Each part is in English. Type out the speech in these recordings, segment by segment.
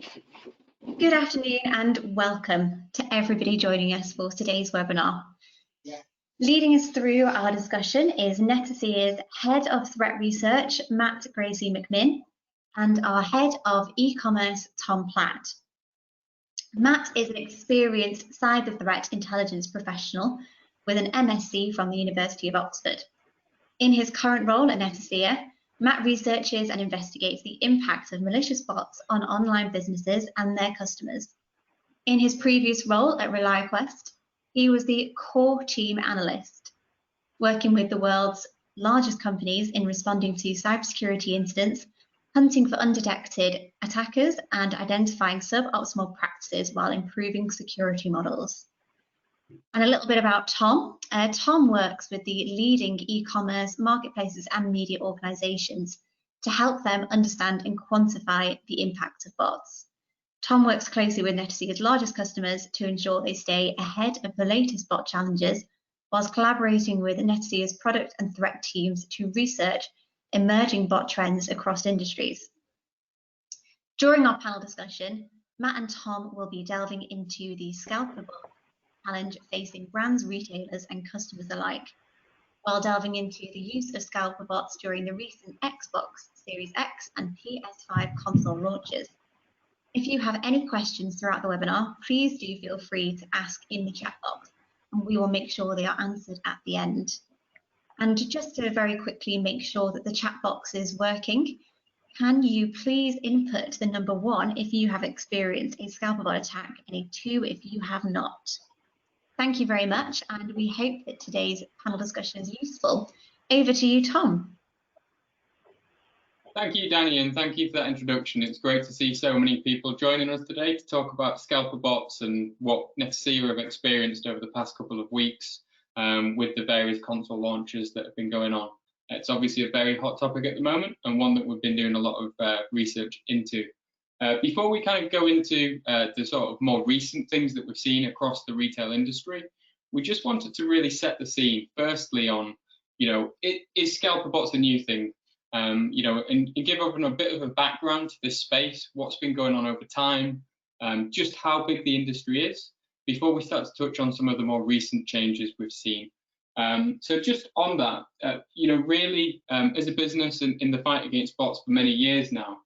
Good afternoon and welcome to everybody joining us for today's webinar. Leading us through our discussion is Netacea's Head of Threat Research, 𝗏 𝗏 and our Head of E-Commerce, Tom Platt. Matt is an experienced cyber threat intelligence professional with an MSc from the University of Oxford. In his current role at Netacea, Matt researches and investigates the impact of malicious bots on online businesses and their customers. In his previous role at ReliQuest, he was the core team analyst, working with the world's largest companies in responding to cybersecurity incidents, hunting for undetected attackers, and identifying suboptimal practices while improving security models. And a little bit about Tom. Tom works with the leading e-commerce marketplaces and media organizations to help them understand and quantify the impact of bots. Tom works closely with Netacea's largest customers to ensure they stay ahead of the latest bot challenges, whilst collaborating with Netacea's product and threat teams to research emerging bot trends across industries. During our panel discussion, Matt and Tom will be delving into the Scalper bot challenge facing brands, retailers, and customers alike, while delving into the use of Scalper bots during the recent Xbox Series X and PS5 console launches. If you have any questions throughout the webinar, please do feel free to ask in the chat box, and we will make sure they are answered at the end. And just to very quickly make sure that the chat box is working, can you please input the number 1 if you have experienced a Scalper bot attack and a 2 if you have not? Thank you very much, and we hope that today's panel discussion is useful. Over to you, Tom. Thank you, Danny, and thank you for that introduction. It's great to see so many people joining us today to talk about Scalper bots and what Netacea have experienced over the past couple of weeks with the various console launches that have been going on. It's obviously a very hot topic at the moment and one that we've been doing a lot of research into. Before we kind of go into the sort of more recent things that we've seen across the retail industry, we just wanted to really set the scene. Firstly, on is Scalper bots a new thing? And give everyone a bit of a background to this space, what's been going on over time, just how big the industry is, before we start to touch on some of the more recent changes we've seen. So just on that, really, as a business in the fight against bots for many years now,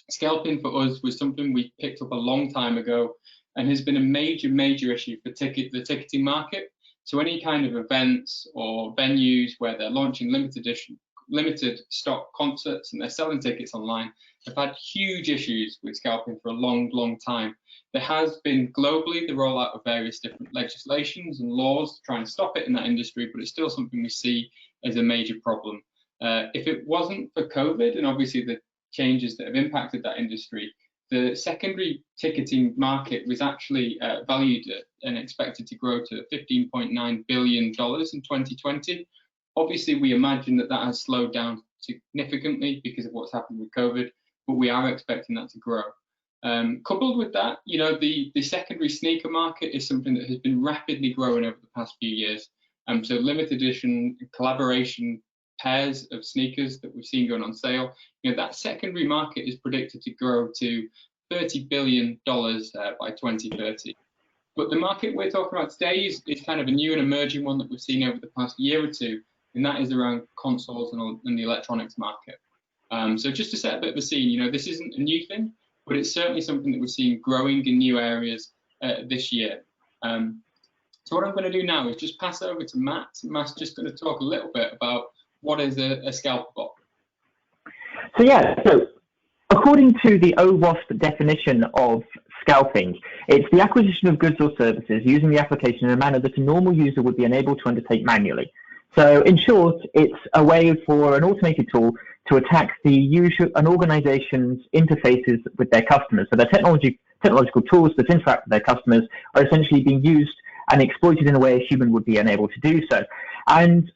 scalping for us was something we picked up a long time ago and has been a major issue for the ticketing market. So any kind of events or venues where they're launching limited stock concerts and they're selling tickets online have had huge issues with scalping for a long time. There has been globally the rollout of various different legislations and laws to try and stop it in that industry, but it's still something we see as a major problem. If it wasn't for COVID and obviously the changes that have impacted that industry, the secondary ticketing market was actually valued at and expected to grow to $15.9 billion in 2020. Obviously, we imagine that has slowed down significantly because of what's happened with COVID, but we are expecting that to grow. Coupled with that, the secondary sneaker market is something that has been rapidly growing over the past few years. So limited edition collaboration pairs of sneakers that we've seen going on sale, that secondary market is predicted to grow to $30 billion by 2030. But the market we're talking about today is kind of a new and emerging one that we've seen over the past year or two, and that is around consoles and the electronics market. So just to set a bit of a scene, this isn't a new thing, but it's certainly something that we're seeing growing in new areas this year. So what I'm going to do now is just pass over to Matt. Matt's just going to talk a little bit about what is a Scalper bot. So according to the OWASP definition of scalping, it's the acquisition of goods or services using the application in a manner that a normal user would be unable to undertake manually. So in short, it's a way for an automated tool to attack an organization's interfaces with their customers. So their technological tools that interact with their customers are essentially being used and exploited in a way a human would be unable to do so. And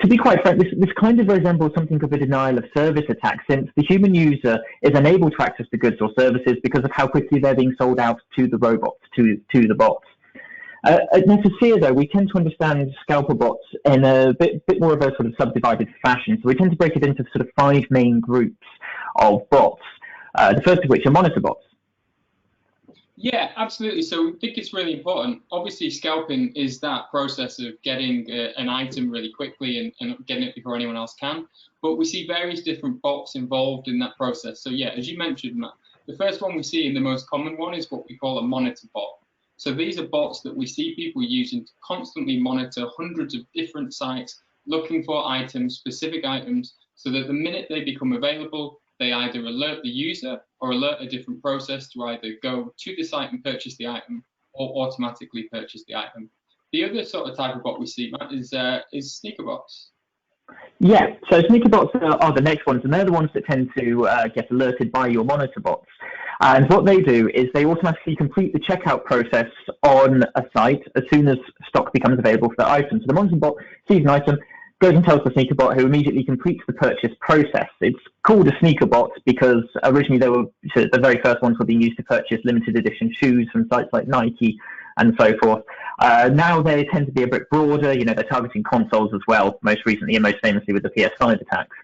to be quite frank, this kind of resembles something of a denial of service attack, since the human user is unable to access the goods or services because of how quickly they're being sold out to the robots, to the bots. At Netacea, though, we tend to understand Scalper bots in a bit more of a sort of subdivided fashion. So we tend to break it into sort of 5 main groups of bots, the first of which are monitor bots. Yeah, absolutely. So I think it's really important. Obviously, scalping is that process of getting an item really quickly and getting it before anyone else can. But we see various different bots involved in that process. So yeah, as you mentioned, Matt, the first one we see, and the most common one, is what we call a monitor bot. So these are bots that we see people using to constantly monitor hundreds of different sites, looking for items, specific items, so that the minute they become available, they either alert the user or alert a different process to either go to the site and purchase the item or automatically purchase the item. The other sort of type of bot we see, Matt, is sneaker bots. Yeah, so sneaker bots are the next ones, and they're the ones that tend to get alerted by your monitor bots. And what they do is they automatically complete the checkout process on a site as soon as stock becomes available for the item. So the monitor bot sees an item, goes and tells the sneaker bot, who immediately completes the purchase process. It's called a sneaker bot because originally the very first ones were being used to purchase limited edition shoes from sites like Nike and so forth. Now they tend to be a bit broader. You know, they're targeting consoles as well, most recently and most famously with the PS5 attacks.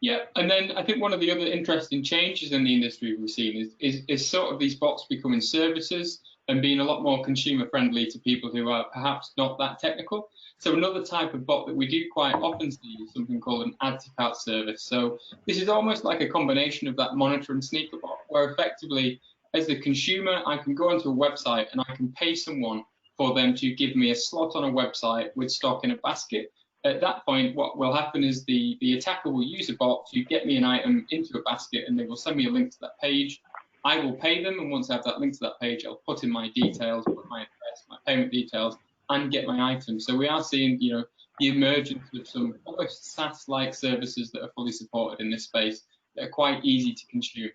Yeah, and then I think one of the other interesting changes in the industry we've seen is sort of these bots becoming services and being a lot more consumer friendly to people who are perhaps not that technical. So another type of bot that we do quite often see is something called an add to cart service. So this is almost like a combination of that monitor and sneaker bot, where effectively as the consumer, I can go onto a website and I can pay someone for them to give me a slot on a website with stock in a basket. At that point, what will happen is the attacker will use a bot to get me an item into a basket, and they will send me a link to that page. I will pay them, and once I have that link to that page, I'll put in my details, put my address, my payment details, and get my item. So we are seeing, you know, the emergence of some almost SaaS-like services that are fully supported in this space that are quite easy to consume.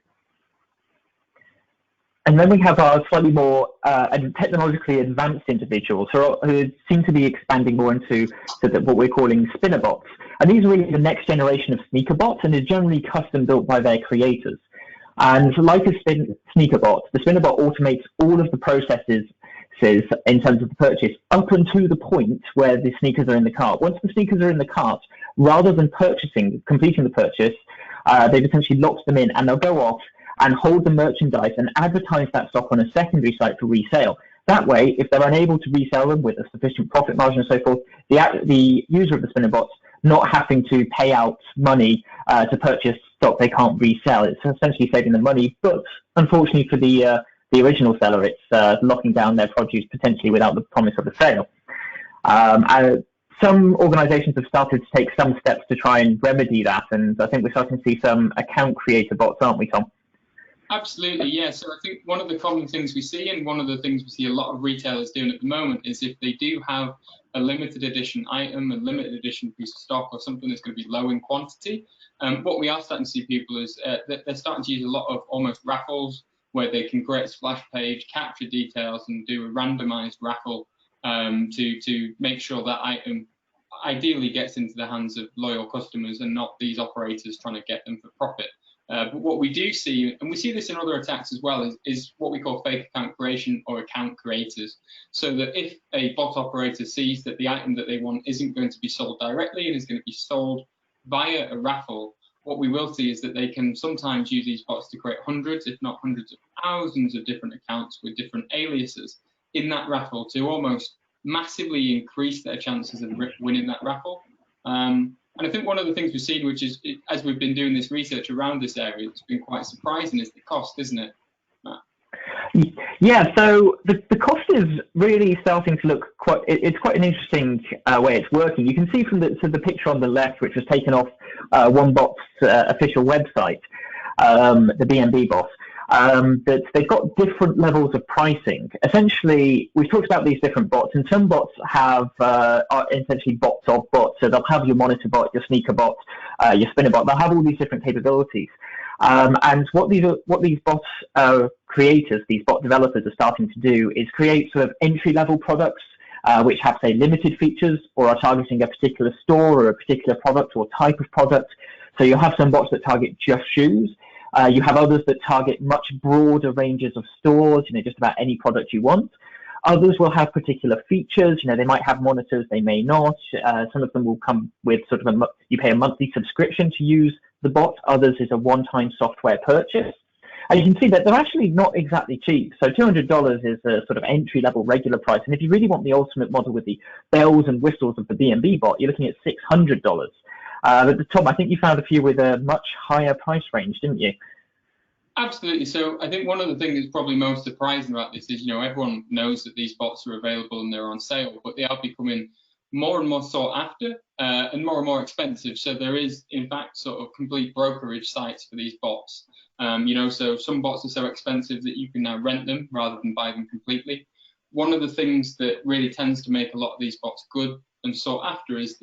And then we have our slightly more technologically advanced individuals who seem to be expanding more into what we're calling spinner bots. And these are really the next generation of sneaker bots and is generally custom built by their creators. And like a sneaker bot, the spinner bot automates all of the processes in terms of the purchase up until the point where the sneakers are in the cart. Once the sneakers are in the cart, rather than completing the purchase, they've essentially locked them in, and they'll go off and hold the merchandise and advertise that stock on a secondary site for resale. That way, if they're unable to resell them with a sufficient profit margin and so forth, the user of the spinner bot's not having to pay out money to purchase stock they can't resell. It's essentially saving them money, but unfortunately for the original seller, it's locking down their produce potentially without the promise of a sale. Some organizations have started to take some steps to try and remedy that, and I think we're starting to see some account creator bots, aren't we, Tom? Absolutely, yeah. So I think one of the common things we see, and one of the things we see a lot of retailers doing at the moment, is if they do have a limited edition item, a limited edition piece of stock, or something that's going to be low in quantity, what we are starting to see people is that they're starting to use a lot of almost raffles, where they can create a splash page, capture details, and do a randomized raffle to make sure that item ideally gets into the hands of loyal customers and not these operators trying to get them for profit. But what we do see, and we see this in other attacks as well, is what we call fake account creation or account creators. So that if a bot operator sees that the item that they want isn't going to be sold directly and is going to be sold via a raffle, what we will see is that they can sometimes use these bots to create hundreds, if not hundreds of thousands of different accounts with different aliases in that raffle to almost massively increase their chances of winning that raffle. And I think one of the things we've seen, which is, as we've been doing this research around this area, it's been quite surprising, is the cost, isn't it, Matt? Yeah, so the cost is really starting to look it's quite an interesting way it's working. You can see from the picture on the left, which was taken off one bot's official website, the BNB bot, that they've got different levels of pricing. Essentially, we've talked about these different bots, and some bots are essentially bots of bots. So they'll have your monitor bot, your sneaker bot, your spinner bot. They'll have all these different capabilities. And what these bots creators, these bot developers, are starting to do is create sort of entry-level products which have, say, limited features or are targeting a particular store or a particular product or type of product. So you'll have some bots that target just shoes. You have others that target much broader ranges of stores, just about any product you want. Others will have particular features. They might have monitors, they may not. Some of them will come with sort of you pay a monthly subscription to use the bot. Others is a one-time software purchase. And you can see that they're actually not exactly cheap. So $200 is a sort of entry-level regular price. And if you really want the ultimate model with the bells and whistles of the B&B bot, you're looking at $600. But Tom, I think you found a few with a much higher price range, didn't you? Absolutely. So I think one of the things that's probably most surprising about this is, everyone knows that these bots are available and they're on sale, but they are becoming more and more sought after and more expensive. So there is, in fact, sort of complete brokerage sites for these bots. So some bots are so expensive that you can now rent them rather than buy them completely. One of the things that really tends to make a lot of these bots good and sought after is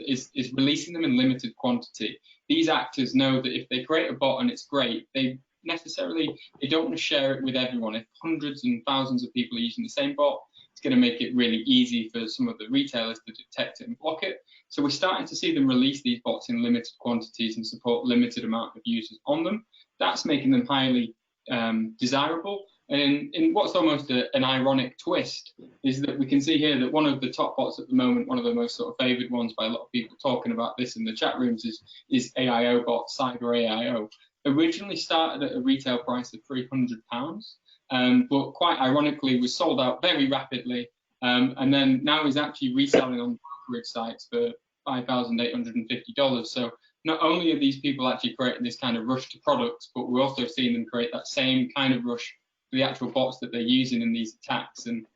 releasing them in limited quantity. These actors know that if they create a bot and it's great, they don't want to share it with everyone. If hundreds and thousands of people are using the same bot, it's going to make it really easy for some of the retailers to detect it and block it. So we're starting to see them release these bots in limited quantities and support limited amount of users on them. That's making them highly desirable. And in what's almost an ironic twist is that we can see here that one of the top bots at the moment, one of the most sort of favored ones by a lot of people talking about this in the chat rooms is AIO bot, Cyber AIO. Originally started at a retail price of £300, but quite ironically was sold out very rapidly, and then now is actually reselling on brokerage sites for $5,850. So not only are these people actually creating this kind of rush to products, but we're also seeing them create that same kind of rush for the actual bots that they're using in these attacks. And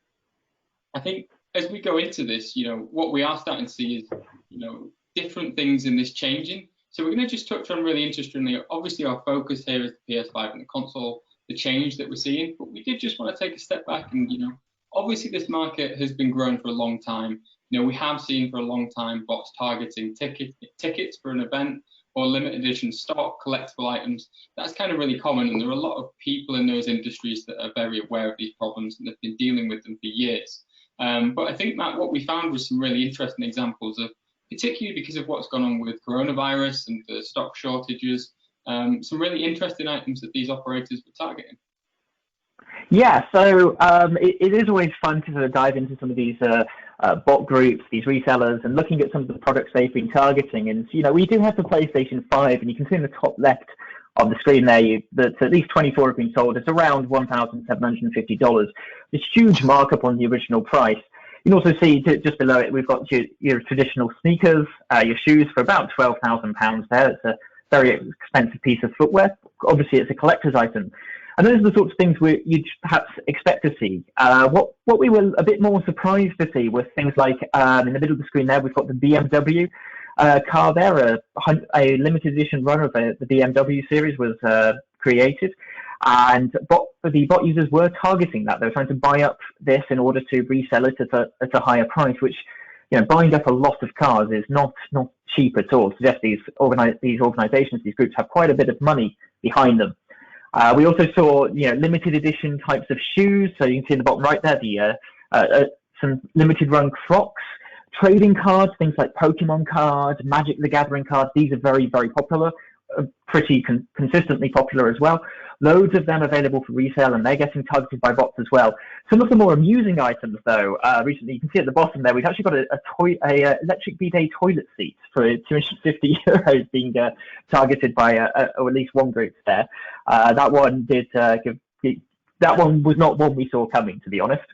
I think as we go into this, what we are starting to see is, different things in this changing. So we're going to just touch on really interestingly, obviously our focus here is the PS5 and the console, the change that we're seeing, but we did just want to take a step back and, obviously this market has been growing for a long time. We have seen for a long time bots targeting tickets for an event or limited edition stock, collectible items. That's kind of really common, and there are a lot of people in those industries that are very aware of these problems and have been dealing with them for years. But I think, Matt, what we found was some really interesting examples of, particularly because of what's gone on with coronavirus and the stock shortages, some really interesting items that these operators were targeting. Yeah, so it is always fun to sort of dive into some of these bot groups, these resellers, and looking at some of the products they've been targeting. And, we do have the PlayStation 5, and you can see in the top left of the screen there that at least 24 have been sold. It's around $1,750. It's a huge markup on the original price. You can also see just below it, we've got your traditional sneakers, your shoes for about £12,000 there. It's a very expensive piece of footwear. Obviously, it's a collector's item. And those are the sorts of things you'd perhaps expect to see. What we were a bit more surprised to see was things like, in the middle of the screen there, we've got the BMW car there. A limited edition run of the BMW series was created. And the bot users were targeting that. They were trying to buy up this in order to resell it at a higher price, which, buying up a lot of cars is not cheap at all. It suggests these organizations, these groups have quite a bit of money behind them. We also saw, limited edition types of shoes. So you can see in the bottom right there, some limited run Crocs, trading cards, things like Pokemon cards, Magic the Gathering cards. These are very, very popular, pretty consistently popular as well. Loads of them available for resale, and they're getting targeted by bots as well. Some of the more amusing items, though, recently, you can see at the bottom there, we've actually got a electric bidet toilet seat for €250 being targeted by or at least one group there. That one was not one we saw coming, to be honest.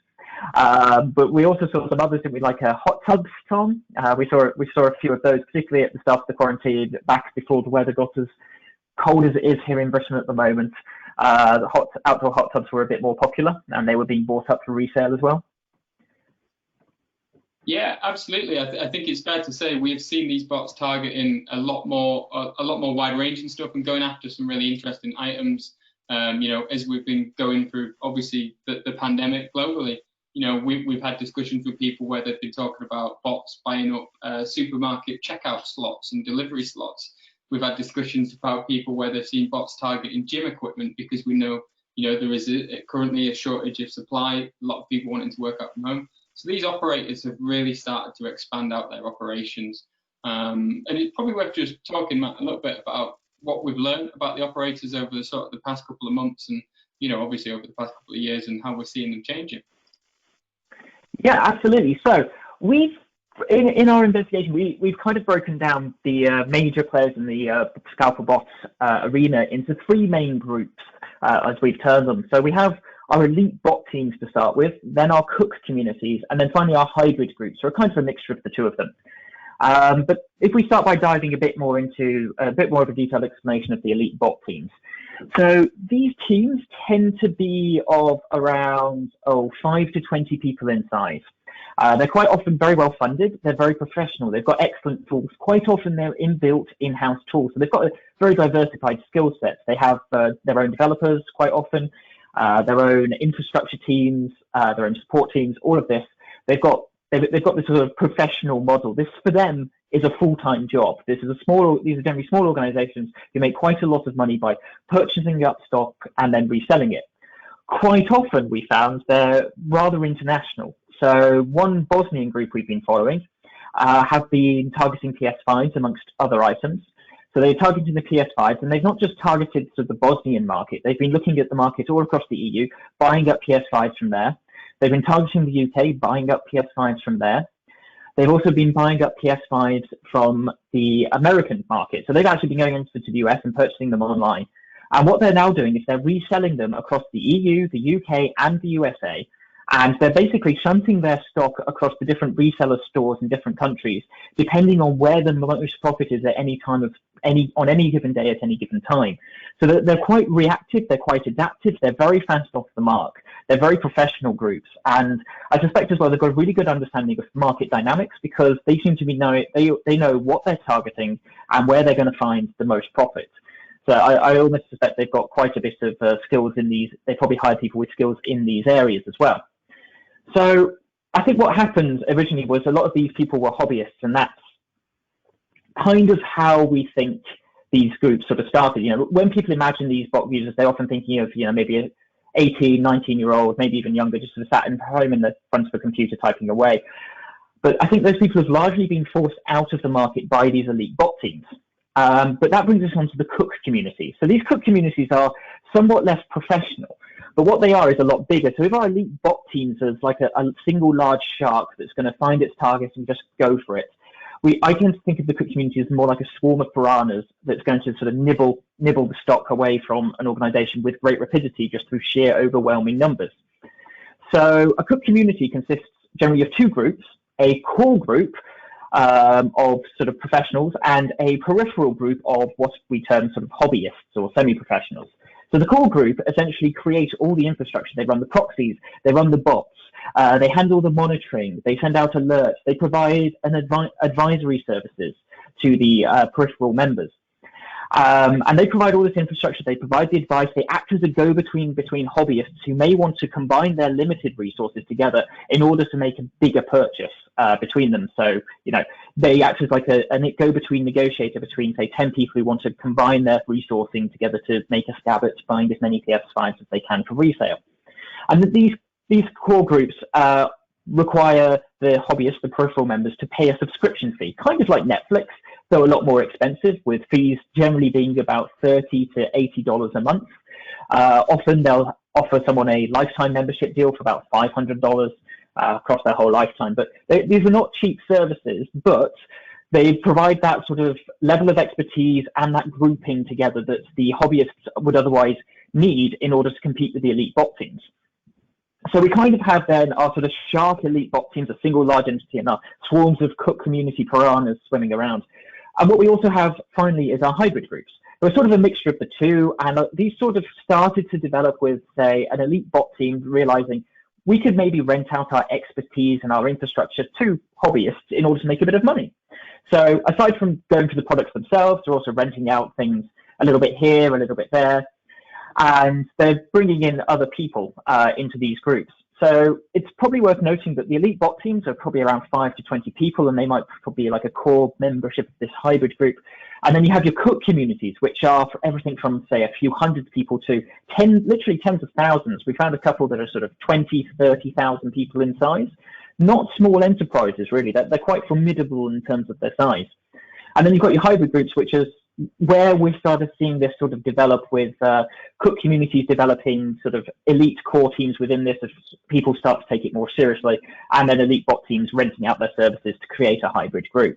But we also saw some others, didn't we, like hot tubs, Tom? We saw a few of those, particularly at the start of the quarantine, back before the weather got as cold as it is here in Britain at the moment. The outdoor hot tubs were a bit more popular, and they were being bought up for resale as well. Yeah, absolutely. I think it's fair to say we've seen these bots targeting a lot more wide-ranging stuff and going after some really interesting items. As we've been going through, obviously, the pandemic globally. We've had discussions with people where they've been talking about bots buying up supermarket checkout slots and delivery slots. We've had discussions about people where they've seen bots targeting gym equipment because we know, there is currently a shortage of supply, a lot of people wanting to work out from home. So these operators have really started to expand out their operations. And it's probably worth just talking, Matt, a little bit about what we've learned about the operators over the past couple of months and, obviously over the past couple of years and how we're seeing them changing. Yeah, absolutely. So in our investigation, we've kind of broken down the major players in the scalper bots arena into three main groups. as we've termed them. So we have our elite bot teams to start with, then our cook communities, and then finally our hybrid groups, so a kind of a mixture of the two of them. But if we start by diving a bit more into a bit more of a detailed explanation of the elite bot teams. So these teams tend to be of around 5 to 20 people in size. They're quite often very well funded. They're very professional. They've got excellent tools. Quite often they're inbuilt in-house tools. So they've got a very diversified skill set. They have their own developers quite often, their own infrastructure teams, their own support teams, all of this. They've got this sort of professional model. This for them is a full-time job. These are generally small organizations who make quite a lot of money by purchasing up stock and then reselling it. Quite often we found they're rather international. So one Bosnian group we've been following have been targeting PS5s amongst other items. So they're targeting the PS5s, and they've not just targeted sort of the Bosnian market. They've been looking at the market all across the EU, buying up PS5s from there. They've been targeting the UK, buying up PS5s from there. They've also been buying up PS5s from the American market. So they've actually been going into the US and purchasing them online. And what they're now doing is they're reselling them across the EU, the UK, and the USA. And they're basically shunting their stock across the different reseller stores in different countries, depending on where the most profit is at any time on any given day at any given time. So they're quite reactive, they're quite adaptive, they're very fast off the mark. They're very professional groups, and I suspect as well they've got a really good understanding of market dynamics, because they seem to be they know what they're targeting and where they're going to find the most profit. So I almost suspect they've got quite a bit of skills in these. They probably hire people with skills in these areas as well. So I think what happened originally was a lot of these people were hobbyists, and that's kind of how we think these groups sort of started. You know, when people imagine these bot users, they're often thinking of, you know, maybe an 18, 19-year-old, maybe even younger, just sort of sat at home in the front of a computer typing away. But I think those people have largely been forced out of the market by these elite bot teams. But that brings us on to the cook community. So these cook communities are somewhat less professional, but what they are is a lot bigger. So if our elite bot teams is like a single large shark that's going to find its target and just go for it, I tend to think of the cook community as more like a swarm of piranhas that's going to sort of nibble the stock away from an organization with great rapidity just through sheer overwhelming numbers. So a cook community consists generally of two groups, a core group of sort of professionals and a peripheral group of what we term sort of hobbyists or semi-professionals. So the core group essentially create all the infrastructure. They run the proxies, they run the bots, they handle the monitoring, they send out alerts, they provide an advisory services to the peripheral members. And they provide all this infrastructure, they provide the advice, they act as a go-between between hobbyists who may want to combine their limited resources together in order to make a bigger purchase between them. So, you know, they act as like a go-between negotiator between, say, 10 people who want to combine their resourcing together to make a stab at buying as many PS5s as they can for resale. And these core groups require the hobbyists, the peripheral members, to pay a subscription fee, kind of like Netflix, though a lot more expensive, with fees generally being about $30 to $80 a month. Often they'll offer someone a lifetime membership deal for about $500 across their whole lifetime. But these are not cheap services, but they provide that sort of level of expertise and that grouping together that the hobbyists would otherwise need in order to compete with the elite bot teams. So we kind of have then our sort of shark elite bot teams, a single large entity, and our swarms of cook community piranhas swimming around. And what we also have finally is our hybrid groups. They're sort of a mixture of the two, and these sort of started to develop with, say, an elite bot team realizing we could maybe rent out our expertise and our infrastructure to hobbyists in order to make a bit of money. So aside from going for the products themselves, they're also renting out things a little bit here, a little bit there, and they're bringing in other people into these groups. So it's probably worth noting that the elite bot teams are probably around 5 to 20 people, and they might probably be like a core membership of this hybrid group. And then you have your cook communities, which are for everything from, say, a few hundred people to literally tens of thousands. We found a couple that are sort of 20, 30,000 people in size. Not small enterprises, really. They're quite formidable in terms of their size. And then you've got your hybrid groups, which is where we started seeing this sort of develop with cook communities developing sort of elite core teams within this as people start to take it more seriously, and then elite bot teams renting out their services to create a hybrid group.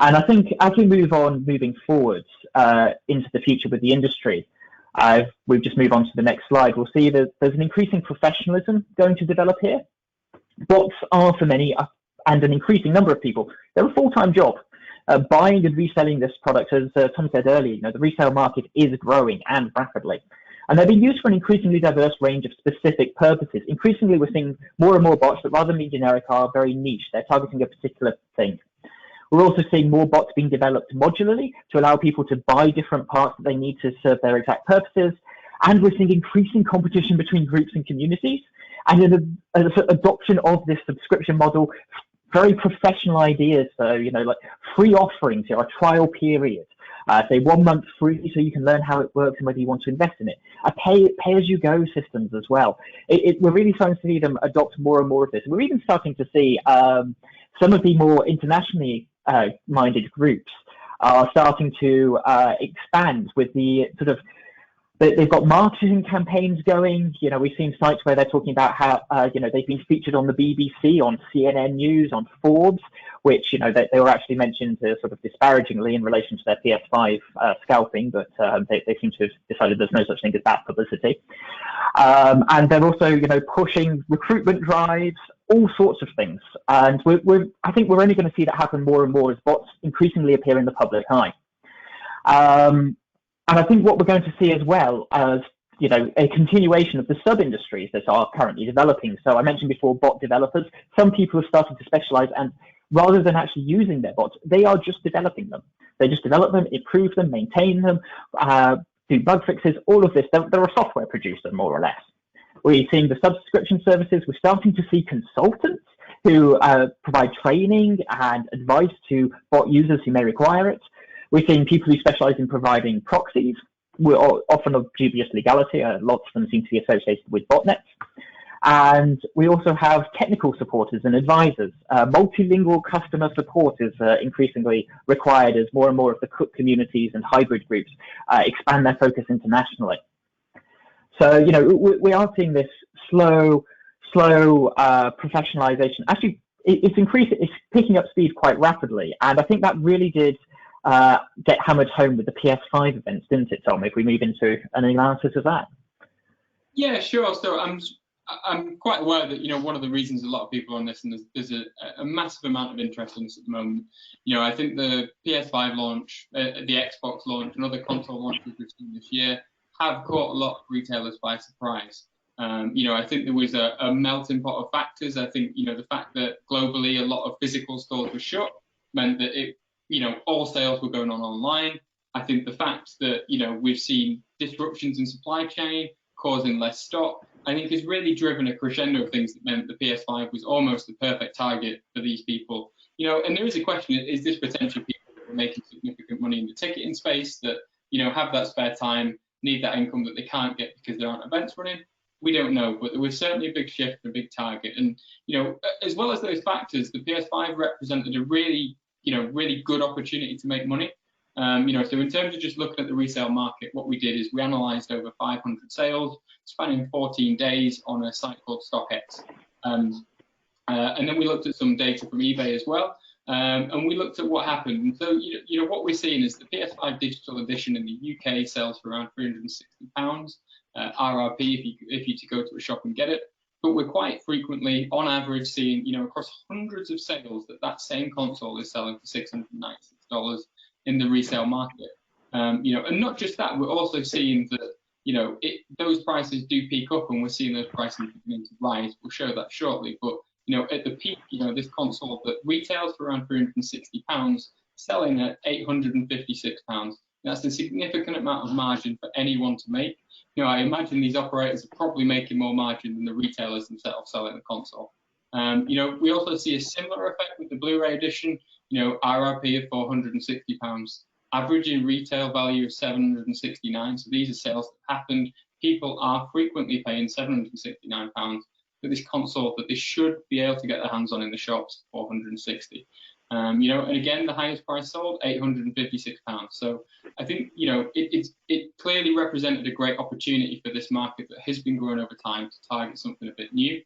And I think as we moving forwards into the future with the industry, we just move on to the next slide. We'll see that there's an increasing professionalism going to develop here. Bots are, for many, and an increasing number of people, they're a full-time job. Buying and reselling this product, as Tom said earlier, the resale market is growing and rapidly. And they're being used for an increasingly diverse range of specific purposes. Increasingly, we're seeing more and more bots that, rather than being generic, are very niche. They're targeting a particular thing. We're also seeing more bots being developed modularly to allow people to buy different parts that they need to serve their exact purposes. And we're seeing increasing competition between groups and communities, and an adoption of this subscription model, very professional ideas. So, like free offerings, a trial period, say 1 month free so you can learn how it works and whether you want to invest in it. A pay-as-you-go systems as well. We're really starting to see them adopt more and more of this. We're even starting to see some of the more internationally minded groups are starting to expand with the sort of, they've got marketing campaigns going. We've seen sites where they're talking about how, they've been featured on the BBC, on CNN News, on Forbes, which, they were actually mentioned sort of disparagingly in relation to their PS5 scalping, but they seem to have decided there's no such thing as bad publicity. And they're also, pushing recruitment drives, all sorts of things. And I think we're only going to see that happen more and more as bots increasingly appear in the public eye. And I think what we're going to see as well as, a continuation of the sub-industries that are currently developing. So I mentioned before bot developers. Some people have started to specialize, and rather than actually using their bots, they are just developing them. They just develop them, improve them, maintain them, do bug fixes, all of this. They're a software producer, more or less. We're seeing the subscription services. We're starting to see consultants who provide training and advice to bot users who may require it. We're seeing people who specialize in providing proxies. We're often of dubious legality. Lots of them seem to be associated with botnets. And we also have technical supporters and advisors. Multilingual customer support is increasingly required as more and more of the cook communities and hybrid groups expand their focus internationally. So, we are seeing this slow professionalization. Actually, it's picking up speed quite rapidly. And I think that really did get hammered home with the PS5 events, didn't it, Tom? If we move into an analysis of that. Yeah, sure. So I'm quite aware that one of the reasons a lot of people are on this, and there's a massive amount of interest in this at the moment. I think the PS5 launch, the Xbox launch, and other console launches we've seen this year have caught a lot of retailers by surprise. I think there was a melting pot of factors. I think the fact that globally a lot of physical stores were shut meant that all sales were going on online. I think the fact that, we've seen disruptions in supply chain causing less stock, I think has really driven a crescendo of things that meant the PS5 was almost the perfect target for these people. And there is a question, is this potentially people that are making significant money in the ticketing space that, have that spare time, need that income that they can't get because there aren't events running? We don't know, but there was certainly a big shift, a big target. And, as well as those factors, the PS5 represented a really good opportunity to make money. So in terms of just looking at the resale market, what we did is we analysed over 500 sales spanning 14 days on a site called StockX. And then we looked at some data from eBay as well. And we looked at what happened. And so, what we're seeing is the PS5 digital edition in the UK sells for around £360 RRP if you to go to a shop and get it. But we're quite frequently, on average, seeing, across hundreds of sales that same console is selling for $696 in the resale market. And not just that, we're also seeing that, those prices do peak up, and we're seeing those prices beginning to rise. We'll show that shortly. But, at the peak, this console that retails for around £360, selling at £856. That's a significant amount of margin for anyone to make. I imagine these operators are probably making more margin than the retailers themselves selling the console. We also see a similar effect with the Blu-ray edition. RRP of £460, average in retail value of £769. So these are sales that happened. People are frequently paying £769 for this console that they should be able to get their hands on in the shops for £460. And again, the highest price sold, £856. So I think, it clearly represented a great opportunity for this market that has been growing over time to target something a bit new.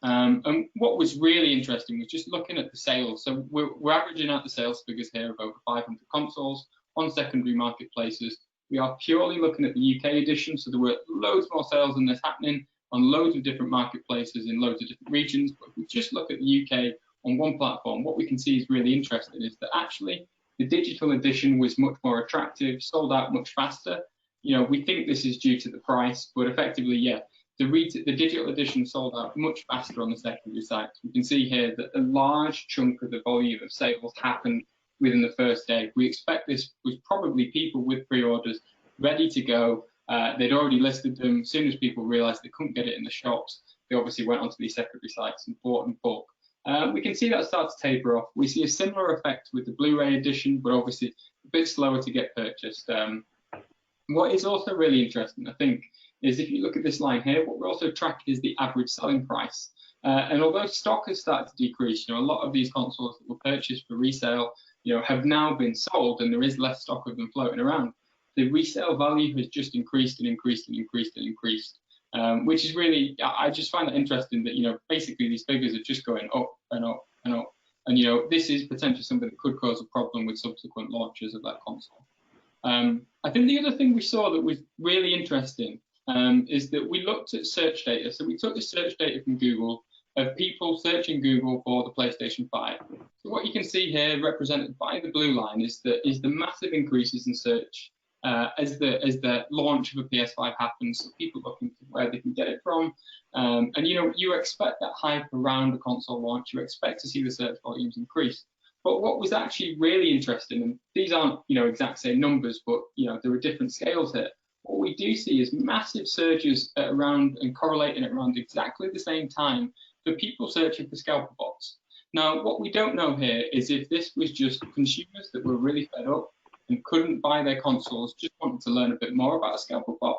And what was really interesting was just looking at the sales. So we're averaging out the sales figures here of over 500 consoles on secondary marketplaces. We are purely looking at the UK edition, so there were loads more sales than this happening on loads of different marketplaces in loads of different regions. But if we just look at the UK on one platform, what we can see is really interesting is that actually the digital edition was much more attractive, sold out much faster. You know, we think this is due to the price, but effectively, yeah, the digital edition sold out much faster on the secondary sites. We can see here that a large chunk of the volume of sales happened within the first day. We expect this was probably people with pre-orders ready to go. They'd already listed them. As soon as people realized they couldn't get it in the shops, they obviously went onto these secondary sites and bought in bulk. We can see that start to taper off. We see a similar effect with the Blu-ray edition, but obviously a bit slower to get purchased. What is also really interesting, I think, is if you look at this line here, what we're also tracking is the average selling price. And although stock has started to decrease, you know, a lot of these consoles that were purchased for resale, you know, have now been sold, and there is less stock of them floating around. The resale value has just increased and increased and increased and increased, which is really, I just find that interesting that, you know, basically these figures are just going up and up and up. And, you know, this is potentially something that could cause a problem with subsequent launches of that console. I think the other thing we saw that was really interesting is that we looked at search data. So we took the search data from Google of people searching Google for the PlayStation 5. So what you can see here, represented by the blue line, is the massive increases in search as the launch of a PS5 happens. So people looking for where they can get it from, and you know, you expect that hype around the console launch. You expect to see the search volumes increase. But what was actually really interesting, and these aren't, you know, exact same numbers, but you know, there are different scales here. What we do see is massive surges at around and correlating at around exactly the same time for people searching for scalper bots. Now, what we don't know here is if this was just consumers that were really fed up and couldn't buy their consoles, just wanted to learn a bit more about a scalper bot,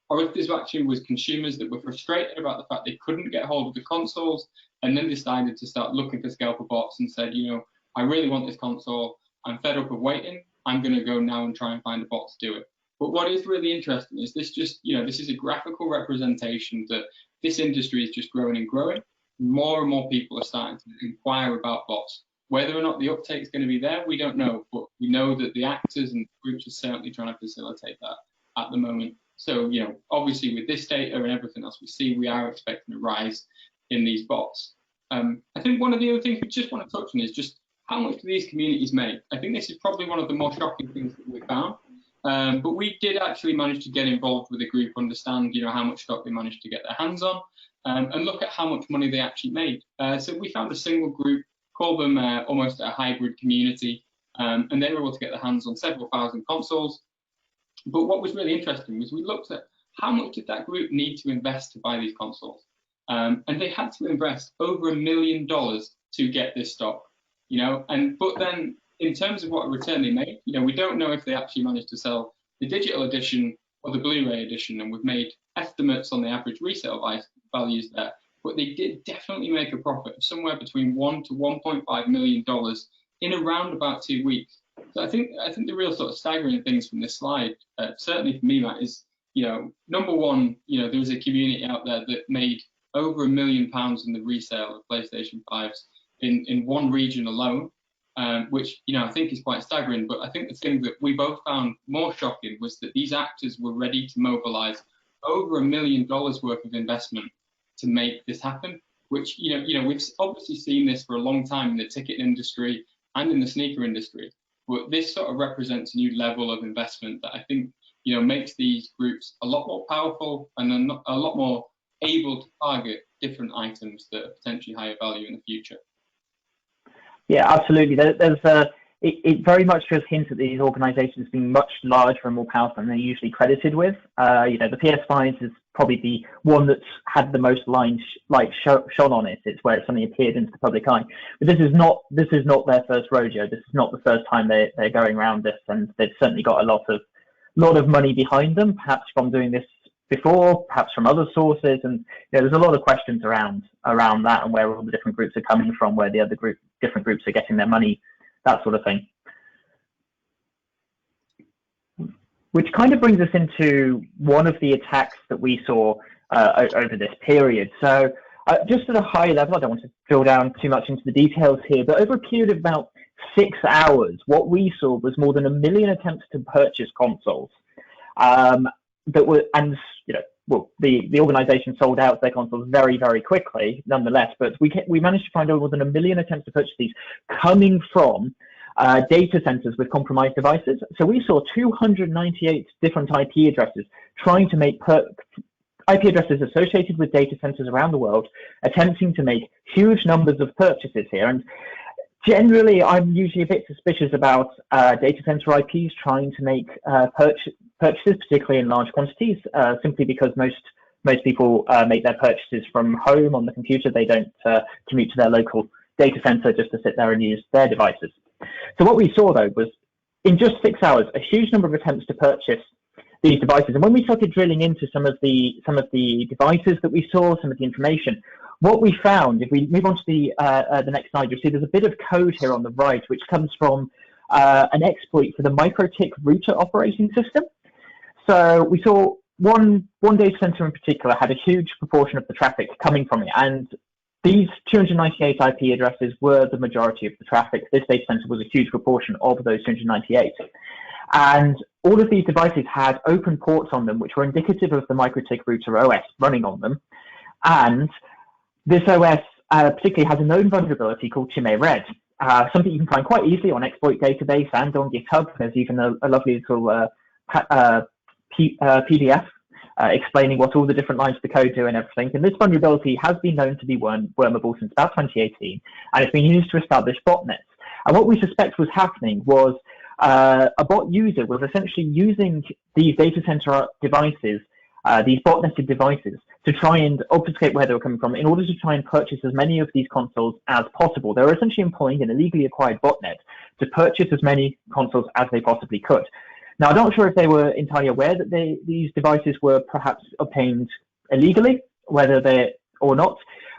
or if this actually was consumers that were frustrated about the fact they couldn't get hold of the consoles and then decided to start looking for scalper bots and said, you know, I really want this console, I'm fed up of waiting, I'm going to go now and try and find a bot to do it. But what is really interesting is this just, you know, this is a graphical representation that this industry is just growing and growing. More and more people are starting to inquire about bots. Whether or not the uptake is going to be there, we don't know, but we know that the actors and groups are certainly trying to facilitate that at the moment. So, you know, obviously with this data and everything else we see, we are expecting a rise in these bots. I think one of the other things we just want to touch on is just how much do these communities make? I think this is probably one of the more shocking things that we found. But we did actually manage to get involved with a group, understand, you know, how much stock they managed to get their hands on, and look at how much money they actually made. So we found a single group, called them almost a hybrid community, and they were able to get their hands on several thousand consoles. But what was really interesting was we looked at how much did that group need to invest to buy these consoles, and they had to invest over $1 million to get this stock, you know. But then in terms of what return they made, you know, we don't know if they actually managed to sell the digital edition or the Blu-ray edition, and we've made estimates on the average resale values there. But they did definitely make a profit of somewhere between $1 to $1.5 million in around about 2 weeks. So I think the real sort of staggering things from this slide, certainly for me, Matt, is, you know, number one, you know, there's a community out there that made over £1 million in the resale of PlayStation 5s in one region alone, which, you know, I think is quite staggering. But I think the thing that we both found more shocking was that these actors were ready to mobilize over $1 million worth of investment to make this happen, which, you know, we've obviously seen this for a long time in the ticket industry and in the sneaker industry, but this sort of represents a new level of investment that I think, you know, makes these groups a lot more powerful and a lot more able to target different items that are potentially higher value in the future. Yeah, absolutely. It very much just hints at these organizations being much larger and more powerful than they're usually credited with. You know, the PS5 is probably the one that's had the most light shone on it. It's where it suddenly appeared into the public eye. But this is not their first rodeo. This is not the first time they're going around this, and they've certainly got a lot of money behind them, perhaps from doing this before, perhaps from other sources. And you know, there's a lot of questions around that and where all the different groups are coming from, where the different groups are getting their money, that sort of thing. Which kind of brings us into one of the attacks that we saw over this period. So just at a high level, I don't want to drill down too much into the details here, but over a period of about 6 hours, what we saw was more than 1 million attempts to purchase consoles. that were, and well, the organization sold out their consoles very, very quickly, nonetheless. But we managed to find over more than 1 million attempts to purchase these coming from data centers with compromised devices. So we saw 298 different IP addresses trying to make IP addresses associated with data centers around the world, attempting to make huge numbers of purchases here. And generally, I'm usually a bit suspicious about data center IPs trying to make purchases, particularly in large quantities, simply because most people make their purchases from home on the computer. They don't commute to their local data center just to sit there and use their devices. So what we saw, though, was in just 6 hours, a huge number of attempts to purchase these devices. And when we started drilling into some of the devices that we saw, some of the information, what we found, if we move on to the next slide, you'll see there's a bit of code here on the right, which comes from an exploit for the 𝗦𝗁 router operating system. So we saw one data center in particular had a huge proportion of the traffic coming from it, and these 298 IP addresses were the majority of the traffic. This data center was a huge proportion of those 298. And all of these devices had open ports on them, which were indicative of the 𝗦𝗁 router OS running on them. And this OS particularly has a known vulnerability called 𝗬𝗁, something you can find quite easily on exploit database and on GitHub. There's even a lovely little PDF explaining what all the different lines of the code do and everything. And this vulnerability has been known to be wormable since about 2018, and it's been used to establish botnets. And what we suspect was happening was a bot user was essentially using these data center devices, these botneted devices, to try and obfuscate where they were coming from in order to try and purchase as many of these consoles as possible. They were essentially employing an illegally acquired botnet to purchase as many consoles as they possibly could. Now, I'm not sure if they were entirely aware that these devices were perhaps obtained illegally, whether they or not.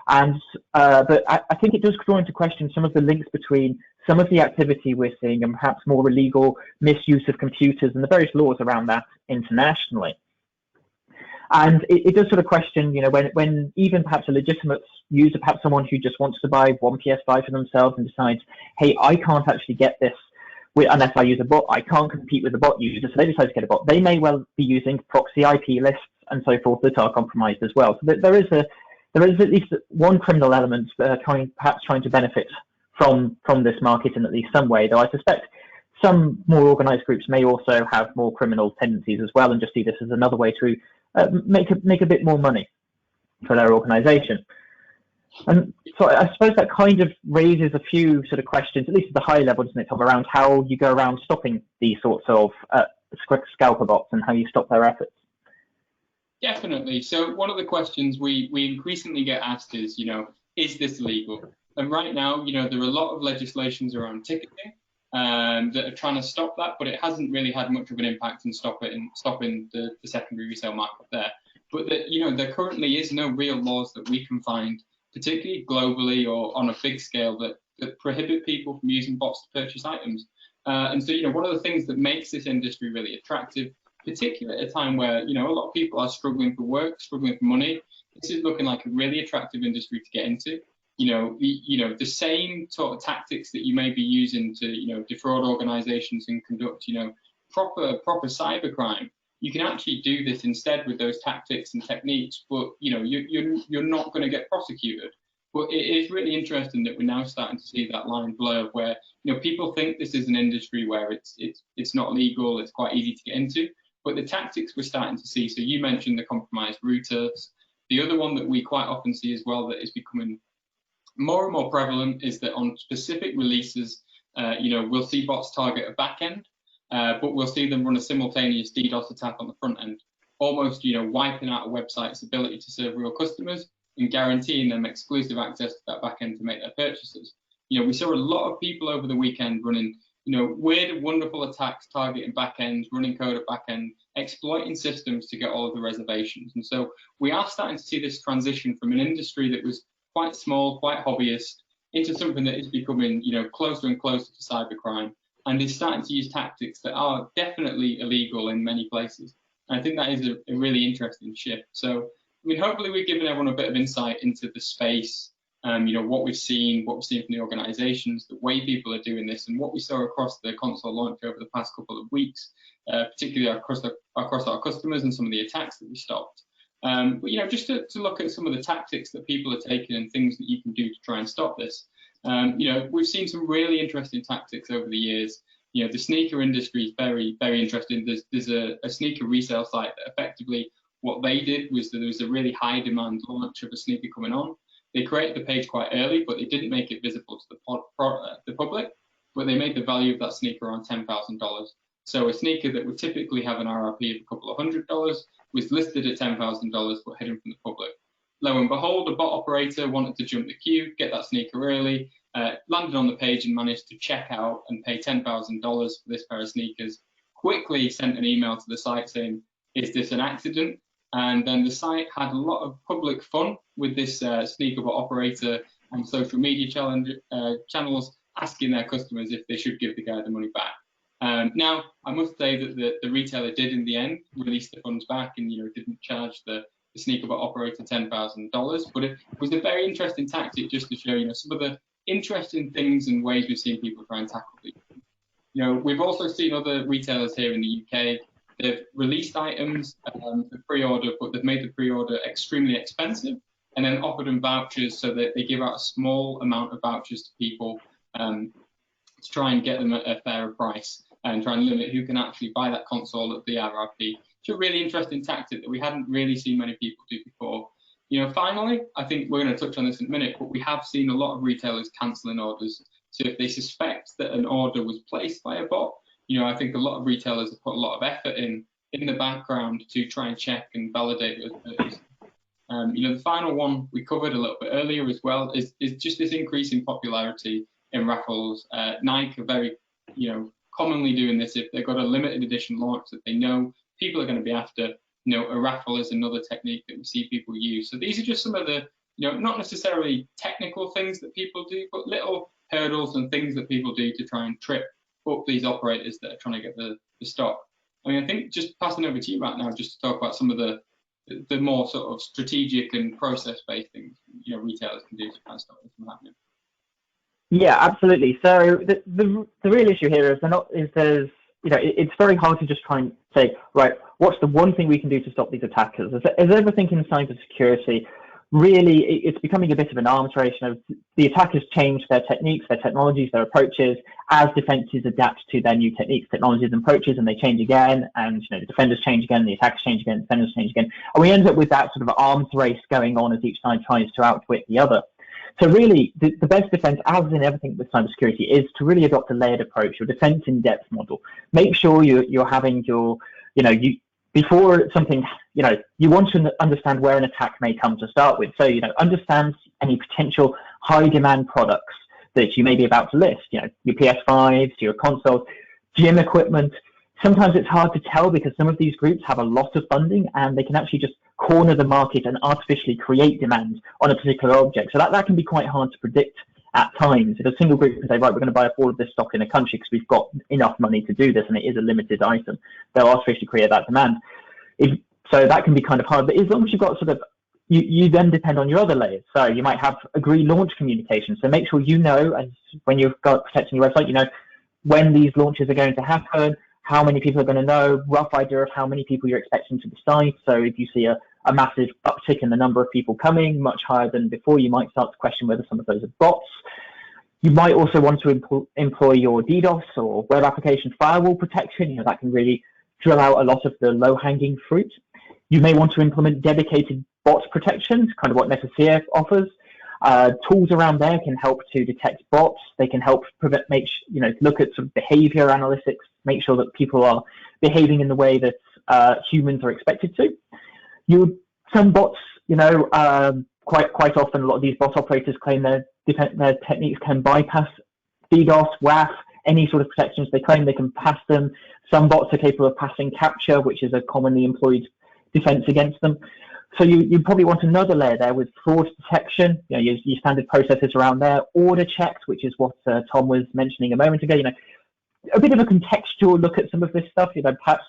And but I think it does draw into question some of the links between some of the activity we're seeing and perhaps more illegal misuse of computers and the various laws around that internationally. And it does sort of question, when even perhaps a legitimate user, perhaps someone who just wants to buy one PS5 for themselves and decides, hey, I can't actually get this unless I use a bot, I can't compete with the bot user, so they decide to get a bot. They may well be using proxy IP lists and so forth that are compromised as well. So there is at least one criminal element perhaps trying to benefit from this market in at least some way, though I suspect some more organized groups may also have more criminal tendencies as well and just see this as another way to make a bit more money for their organization. And so I suppose that kind of raises a few sort of questions, at least at the high level, doesn't it, Tom, around how you go around stopping these sorts of scalper bots and how you stop their efforts. Definitely. So one of the questions we increasingly get asked is, is this legal? And right now, there are a lot of legislations around ticketing that are trying to stop that, but it hasn't really had much of an impact in stopping the secondary resale market there. But there currently is no real laws that we can find, particularly globally or on a big scale, that prohibit people from using bots to purchase items. And so, one of the things that makes this industry really attractive, particularly at a time where, a lot of people are struggling for work, struggling for money, this is looking like a really attractive industry to get into. The same sort of tactics that you may be using to, defraud organizations and conduct, proper cybercrime. You can actually do this instead with those tactics and techniques, but you're not going to get prosecuted. But it is really interesting that we're now starting to see that line blur, where people think this is an industry where it's not legal, it's quite easy to get into, but the tactics we're starting to see. So you mentioned the compromised routers. The other one that we quite often see as well that is becoming more and more prevalent is that on specific releases, we'll see bots target a back end. But we'll see them run a simultaneous DDoS attack on the front end, almost wiping out a website's ability to serve real customers and guaranteeing them exclusive access to that back end to make their purchases. We saw a lot of people over the weekend running weird, wonderful attacks targeting back ends, running code at back end, exploiting systems to get all of the reservations. And so we are starting to see this transition from an industry that was quite small, quite hobbyist, into something that is becoming closer and closer to cybercrime, and is starting to use tactics that are definitely illegal in many places. And I think that is a really interesting shift. So, hopefully we've given everyone a bit of insight into the space what we've seen from the organizations, the way people are doing this, and what we saw across the console launch over the past couple of weeks, particularly across our customers and some of the attacks that we stopped. But just to look at some of the tactics that people are taking and things that you can do to try and stop this. We've seen some really interesting tactics over the years. The sneaker industry is very, very interesting. There's a sneaker resale site that effectively what they did was that there was a really high demand launch of a sneaker coming on. They created the page quite early, but they didn't make it visible to the public, but they made the value of that sneaker around $10,000. So a sneaker that would typically have an RRP of a couple of $100 was listed at $10,000, but hidden from the public. Lo and behold, a bot operator wanted to jump the queue, get that sneaker early, landed on the page and managed to check out and pay $10,000 for this pair of sneakers, quickly sent an email to the site saying, is this an accident? And then the site had a lot of public fun with this sneaker bot operator and social media channels asking their customers if they should give the guy the money back. Now, I must say that the retailer did in the end release the funds back and didn't charge the sneaker bot operator $10,000, but it was a very interesting tactic just to show some of the interesting things and ways we've seen people try and tackle these. We've also seen other retailers here in the UK. They've released items for pre-order, but they've made the pre-order extremely expensive and then offered them vouchers so that they give out a small amount of vouchers to people to try and get them at a fairer price and try and limit who can actually buy that console at the RRP. It's a really interesting tactic that we hadn't really seen many people do before. Finally, I think we're going to touch on this in a minute, but we have seen a lot of retailers cancelling orders. So if they suspect that an order was placed by a bot, I think a lot of retailers have put a lot of effort in the background to try and check and validate those purchases. The final one we covered a little bit earlier as well is just this increase in popularity in raffles. Nike are very, commonly doing this if they've got a limited edition launch that they know people are going to be after. A raffle is another technique that we see people use. So these are just some of the, not necessarily technical things that people do, but little hurdles and things that people do to try and trip up these operators that are trying to get the stock. I think just passing over to you right now, just to talk about some of the more sort of strategic and process-based things retailers can do to try and stop this from happening. Yeah, absolutely. So the real issue here it's very hard to just try and say, right, what's the one thing we can do to stop these attackers? As everything in cybersecurity, really, it's becoming a bit of an arms race. The attackers change their techniques, their technologies, their approaches as defenses adapt to their new techniques, technologies, and approaches, and they change again. And the defenders change again, the attackers change again, the defenders change again, and we end up with that sort of arms race going on as each side tries to outwit the other. So really, the best defense, as in everything with cybersecurity, is to really adopt a layered approach, your defense in-depth model. Make sure you're having your, before something, you want to understand where an attack may come to start with. So, understand any potential high demand products that you may be about to list, your PS5s, your consoles, gym equipment. Sometimes it's hard to tell because some of these groups have a lot of funding and they can actually just corner the market and artificially create demand on a particular object. So that can be quite hard to predict at times. If a single group can say, right, we're going to buy up all of this stock in a country because we've got enough money to do this and it is a limited item, they'll artificially create that demand. So that can be kind of hard, but as long as you've got sort of, you then depend on your other layers. So you might have agree launch communication. So make sure as when you've got protecting your website, when these launches are going to happen, how many people are going to know, rough idea of how many people you're expecting to the site. So if you see a massive uptick in the number of people coming, much higher than before, you might start to question whether some of those are bots. You might also want to employ your DDoS or web application firewall protection. That can really drill out a lot of the low-hanging fruit. You may want to implement dedicated bot protection, kind of what Netacea offers. Tools around there can help to detect bots. They can help look at sort of behavior analytics, make sure that people are behaving in the way that humans are expected to. Some bots, quite often a lot of these bot operators claim their techniques can bypass DDoS, WAF, any sort of protections they claim they can pass them. Some bots are capable of passing capture, which is a commonly employed defense against them. So you probably want another layer there with fraud detection, your standard processes around there, order checks, which is what Tom was mentioning a moment ago, a bit of a contextual look at some of this stuff, perhaps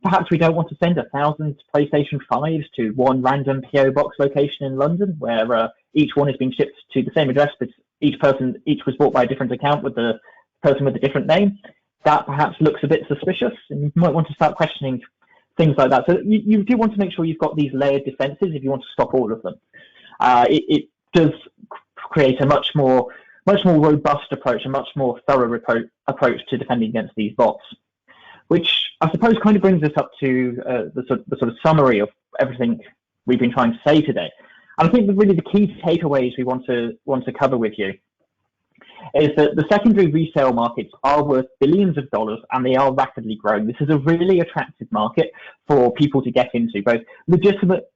perhaps we don't want to send 1,000 PlayStation 5s to one random PO box location in London, where each one is being shipped to the same address, but each was bought by a different account with the person with a different name. That perhaps looks a bit suspicious, and you might want to start questioning things like that. So you do want to make sure you've got these layered defenses if you want to stop all of them. It does create a much more robust approach, a much more thorough approach to defending against these bots, which I suppose kind of brings us up to the sort of summary of everything we've been trying to say today. And I think that really the key takeaways we want to cover with you is that the secondary resale markets are worth billions of dollars, and they are rapidly growing. This is a really attractive market for people to get into, both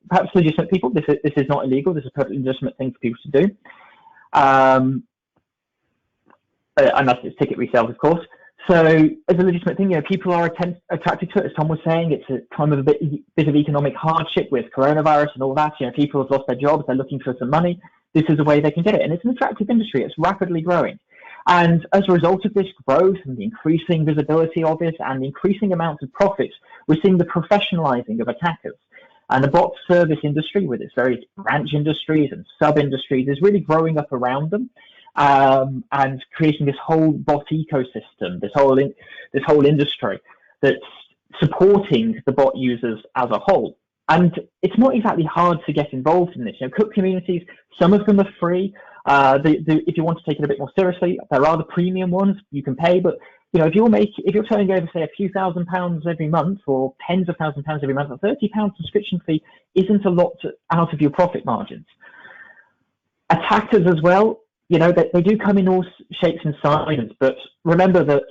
perhaps legitimate people. This is not illegal. This is a perfectly legitimate thing for people to do. Unless it's ticket resales, of course. So as a legitimate thing, people are attracted to it. As Tom was saying, it's a time of a bit of economic hardship with coronavirus and all that. People have lost their jobs. They're looking for some money. This is a way they can get it. And it's an attractive industry. It's rapidly growing. And as a result of this growth and the increasing visibility of it and the increasing amounts of profits, we're seeing the professionalizing of attackers. And the bot service industry, with its various branch industries and sub-industries, is really growing up around them. And creating this whole bot ecosystem, this whole industry that's supporting the bot users as a whole. And it's not exactly hard to get involved in this. Cook communities, some of them are free. If you want to take it a bit more seriously, there are the premium ones you can pay. But if you're turning over, say, a few £1,000s every month or tens of thousands of pounds every month, a £30 subscription fee isn't a lot out of your profit margins. Attackers as well. They do come in all shapes and sizes, but remember that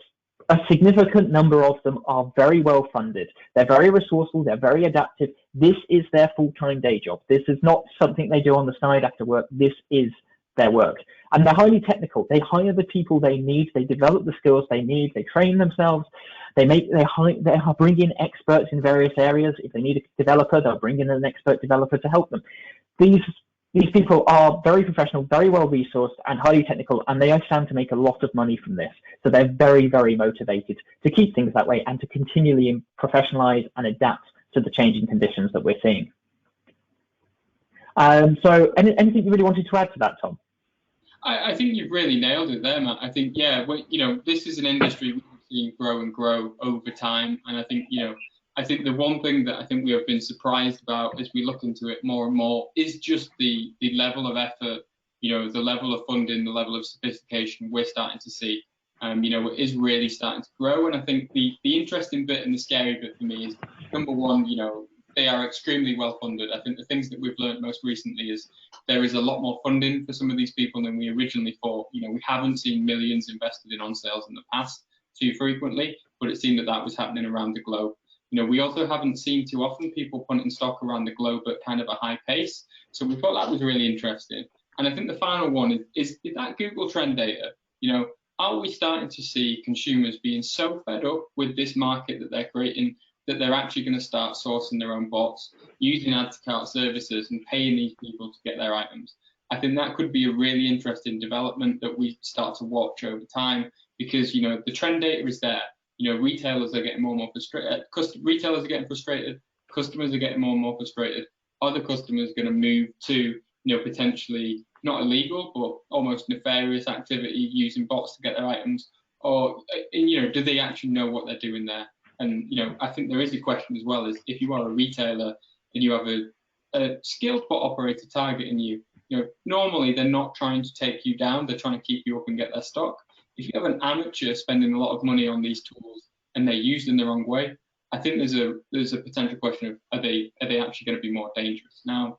a significant number of them are very well funded. They're very resourceful. They're very adaptive. This is their full-time day job. This is not something they do on the side after work. This is their work. And they're highly technical. They hire the people they need. They develop the skills they need. They train themselves. They bring in experts in various areas. If they need a developer, they'll bring in an expert developer to help them. These people are very professional, very well resourced, and highly technical, and they stand to make a lot of money from this. So they're very, very motivated to keep things that way and to continually professionalize and adapt to the changing conditions that we're seeing. So anything you really wanted to add to that, Tom? I think you've really nailed it there, Matt. I think, this is an industry we've seen grow and grow over time, and I think, I think the one thing that I think we have been surprised about as we look into it more and more is just the level of effort, the level of funding, the level of sophistication we're starting to see. It is really starting to grow. And I think the interesting bit and the scary bit for me is, number one, they are extremely well funded. I think the things that we've learned most recently is there is a lot more funding for some of these people than we originally thought. We haven't seen millions invested in on sales in the past too frequently, but it seemed that was happening around the globe. We also haven't seen too often people putting stock around the globe at kind of a high pace. So we thought that was really interesting. And I think the final one is that Google Trend data. Are we starting to see consumers being so fed up with this market that they're creating that they're actually going to start sourcing their own bots, using add to cart services and paying these people to get their items? I think that could be a really interesting development that we start to watch over time, because, the trend data is there. Retailers are getting more and more frustrated. Retailers are getting frustrated. Customers are getting more and more frustrated. Are the customers going to move to, potentially not illegal, but almost nefarious activity using bots to get their items? Or, do they actually know what they're doing there? And, I think there is a question as well, is if you are a retailer and you have a skilled bot operator targeting you, normally they're not trying to take you down. They're trying to keep you up and get their stock. If you have an amateur spending a lot of money on these tools and they're used in the wrong way, I think there's a potential question of are they actually going to be more dangerous? Now,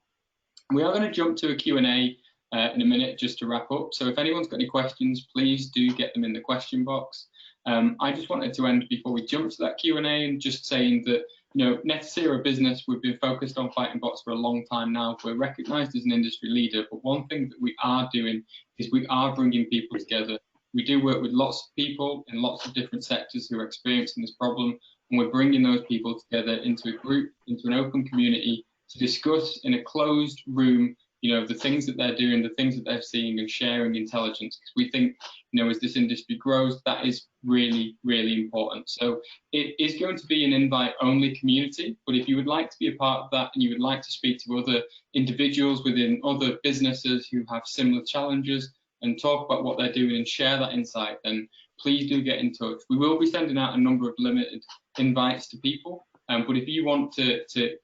we are going to jump to a Q&A in a minute just to wrap up. So if anyone's got any questions, please do get them in the question box. I just wanted to end before we jump to that Q&A and just saying that, Netacea are a business. We've been focused on fighting bots for a long time now. We're recognized as an industry leader, but one thing that we are doing is we are bringing people together. We do work with lots of people in lots of different sectors who are experiencing this problem, and we're bringing those people together into a group, into an open community to discuss in a closed room the things that they're doing, the things that they're seeing, and sharing intelligence, because we think, as this industry grows, that is really, really important. So it is going to be an invite-only community, but if you would like to be a part of that and you would like to speak to other individuals within other businesses who have similar challenges and talk about what they're doing and share that insight, then please do get in touch. We will be sending out a number of limited invites to people, but if you want to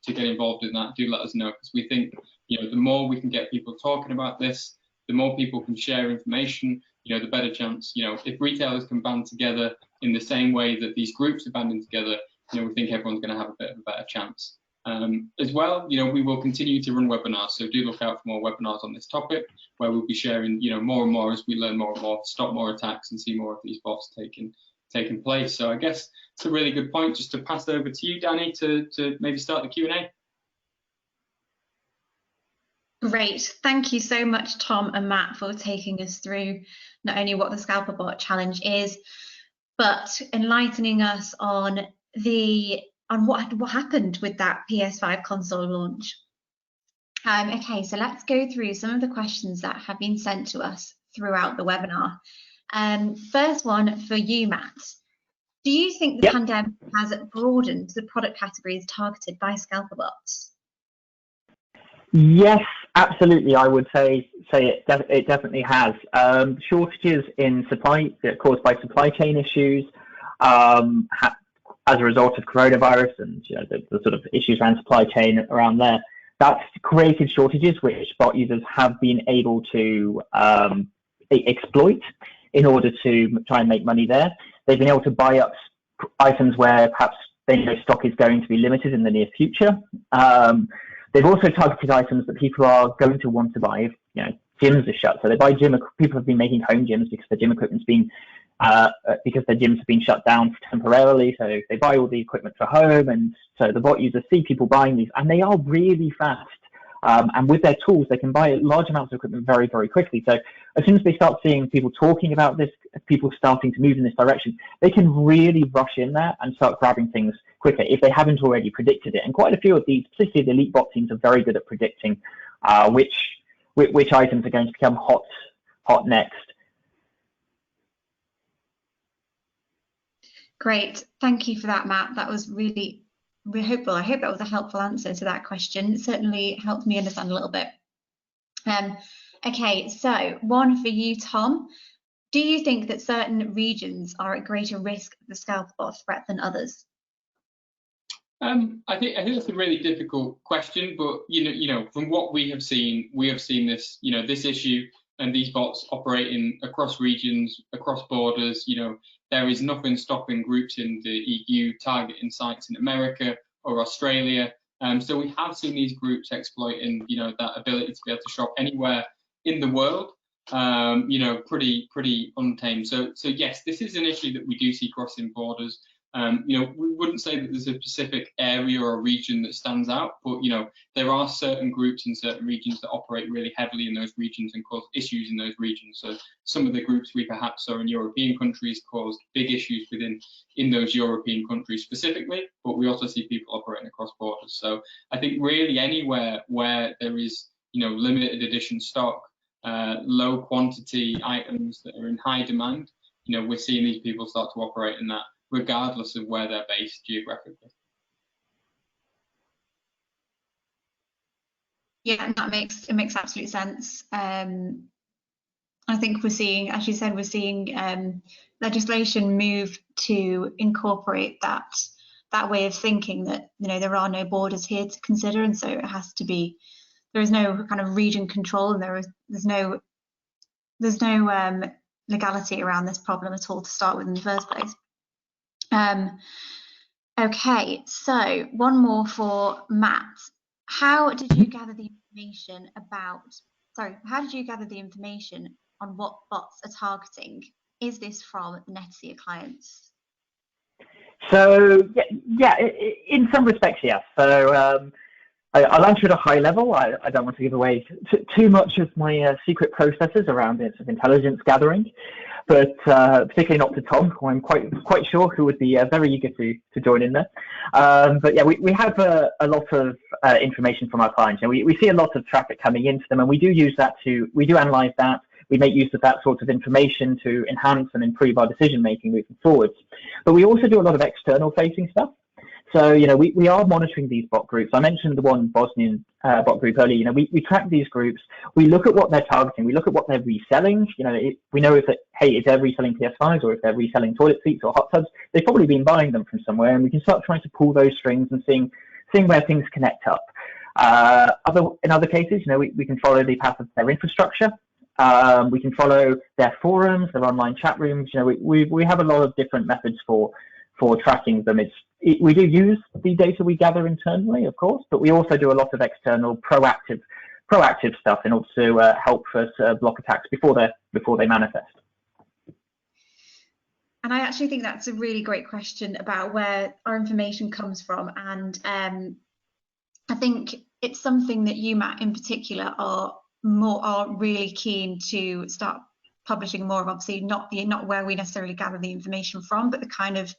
get involved in that, do let us know, because we think the more we can get people talking about this, the more people can share information, the better chance. If retailers can band together in the same way that these groups are banding together, we think everyone's going to have a bit of a better chance. As well, we will continue to run webinars, so do look out for more webinars on this topic, where we'll be sharing, more and more as we learn more and more, stop more attacks and see more of these bots taking place. So I guess it's a really good point just to pass over to you, Danny, to maybe start the Q&A. Great. Thank you so much, Tom and Matt, for taking us through not only what the Scalper Bot Challenge is, but enlightening us on what happened with that PS5 console launch. Okay, so let's go through some of the questions that have been sent to us throughout the webinar. First one for you, Matt. Do you think the pandemic has broadened the product categories targeted by Scalper bots? Yes, absolutely. I would say it definitely has. Shortages in supply caused by supply chain issues as a result of coronavirus and the sort of issues around supply chain around there. That's created shortages which bot users have been able to exploit in order to try and make money there. They've been able to buy up items where perhaps they know stock is going to be limited in the near future. They've also targeted items that people are going to want to buy if, gyms are shut. So they buy people have been making home gyms because their gym equipment's been, because their gyms have been shut down temporarily. So they buy all the equipment for home. And so the bot users see people buying these, and they are really fast. And with their tools, they can buy large amounts of equipment very, very quickly. So as soon as they start seeing people talking about this, people starting to move in this direction, they can really rush in there and start grabbing things quicker if they haven't already predicted it. And quite a few of these, particularly the elite bot teams, are very good at predicting which items are going to become hot next. Great, thank you for that, Matt. That was really hopeful. I hope that was a helpful answer to that question. It certainly helped me understand a little bit. Okay, so one for you, Tom. Do you think that certain regions are at greater risk of the Scalper bot threat than others? I think that's a really difficult question, but from what we have seen this this issue and these bots operating across regions, across borders. There is nothing stopping groups in the EU targeting sites in America or Australia. So we have seen these groups exploiting that ability to be able to shop anywhere in the world. Pretty untamed. So yes, this is an issue that we do see crossing borders. We wouldn't say that there's a specific area or region that stands out, but there are certain groups in certain regions that operate really heavily in those regions and cause issues in those regions. So some of the groups we perhaps saw in European countries caused big issues in those European countries specifically, but we also see people operating across borders. So I think really anywhere where there is limited edition stock, low quantity items that are in high demand, we're seeing these people start to operate in that, regardless of where they're based geographically. Yeah, that makes absolute sense. I think we're seeing, as you said, legislation move to incorporate that way of thinking that there are no borders here to consider, and so it has to be. There is no kind of region control, and there's no legality around this problem at all to start with in the first place. Okay, so one more for Matt. How did you gather the information on what bots are targeting? Is this from the Netacea clients? So yeah, in some respects, yes. So I'll answer at a high level. I don't want to give away too much of my secret processes around this of intelligence gathering. but particularly not to Tom, who I'm quite sure who would be very eager to join in there. But yeah, we have a lot of information from our clients, and we see a lot of traffic coming into them, and we do use that we do analyze that. We make use of that sort of information to enhance and improve our decision making moving forwards. But we also do a lot of external facing stuff. So, we are monitoring these bot groups. I mentioned the one Bosnian bot group earlier. We track these groups. We look at what they're targeting. We look at what they're reselling. We know if they're reselling PS5s or if they're reselling toilet seats or hot tubs, they've probably been buying them from somewhere, and we can start trying to pull those strings and seeing where things connect up. In other cases, we can follow the path of their infrastructure. We can follow their forums, their online chat rooms. We have a lot of different methods for tracking them. We do use the data we gather internally, of course, but we also do a lot of external proactive stuff in order to help us block attacks before they manifest. And I actually think that's a really great question about where our information comes from, and I think it's something that you, Matt, in particular, are really keen to start publishing more of. Obviously, not where we necessarily gather the information from, but the kind of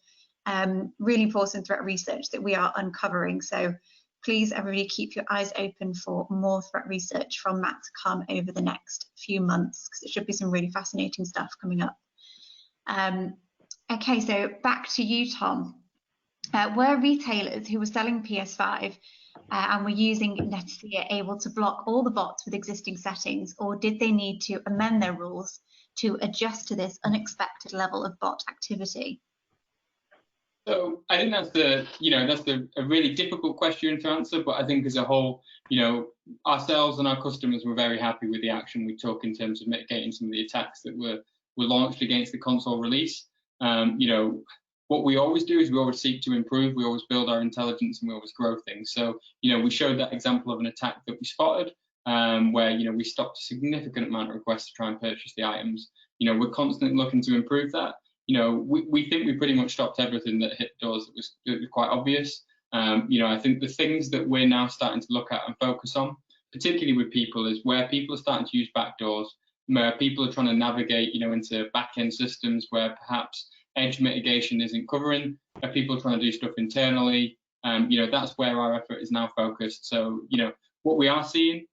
really important threat research that we are uncovering. So please, everybody, keep your eyes open for more threat research from Matt to come over the next few months, because it should be some really fascinating stuff coming up. Okay, so back to you, Tom. Were retailers who were selling PS5 and were using Netacea able to block all the bots with existing settings, or did they need to amend their rules to adjust to this unexpected level of bot activity? So I think that's a really difficult question to answer, but I think as a whole, ourselves and our customers were very happy with the action we took in terms of mitigating some of the attacks that were launched against the console release. What we always do is we always seek to improve, we always build our intelligence, and we always grow things. So, we showed that example of an attack that we spotted, where, we stopped a significant amount of requests to try and purchase the items. We're constantly looking to improve that. We think we pretty much stopped everything that hit doors that was quite obvious. I think the things that we're now starting to look at and focus on, particularly with people, is where people are starting to use backdoors, where people are trying to navigate, into back-end systems where perhaps edge mitigation isn't covering, where people are trying to do stuff internally. That's where our effort is now focused. So, what we are seeing